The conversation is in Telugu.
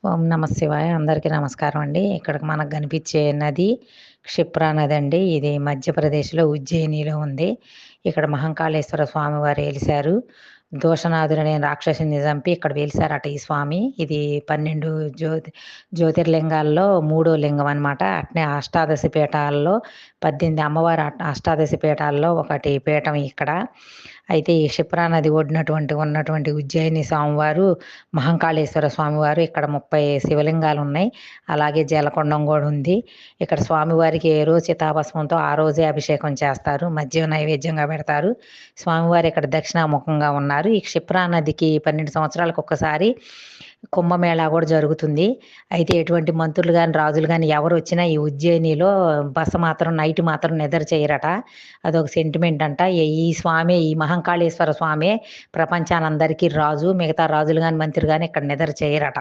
ఓం నమ శివాయ. అందరికీ నమస్కారం అండి. ఇక్కడ మనకు కనిపించే నది క్షిప్రా నది అండి. ఇది మధ్యప్రదేశ్‌లో ఉజ్జయినిలో ఉంది. ఇక్కడ మహంకాళేశ్వర స్వామివారు ఎలిసారు. దోషనాథుడనే రాక్షసుని చంపి ఇక్కడ వెలిసారట ఈ స్వామి. ఇది 12 జ్యోతిర్లింగాల్లో మూడో లింగం అనమాట. అట్నే అష్టాదశ పీఠాల్లో 18 అమ్మవారి అష్టాదశ పీఠాల్లో ఒకటి పీఠం ఇక్కడ. అయితే ఈ క్షిప్రా నది ఉన్నటువంటి ఉజ్జయిని స్వామివారు, మహంకాళేశ్వర స్వామివారు, ఇక్కడ 30 శివలింగాలు ఉన్నాయి. అలాగే జలకొండం కూడా ఉంది. ఇక్కడ స్వామివారికి ఏ రోజు చితాభస్మంతో ఆ రోజే అభిషేకం చేస్తారు. మద్యం నైవేద్యంగా పెడతారు. స్వామివారు ఇక్కడ దక్షిణాముఖంగా ఉన్నారు. ఈ క్షిప్రా నదికి 12 సంవత్సరాలకు ఒక్కసారి కుంభమేళా కూడా జరుగుతుంది. అయితే ఎటువంటి మంత్రులు గాని, రాజులు గాని ఎవరొచ్చినా ఈ ఉజ్జయినిలో నైట్ మాత్రం నిద్ర చేయరట. అదొక సెంటిమెంట్ అంట. ఈ స్వామి, ఈ మహంకాళేశ్వర స్వామే ప్రపంచానందరికీ రాజు. మిగతా రాజులు గాని, మంత్రులు గాని ఇక్కడ నిద్ర చేయరట.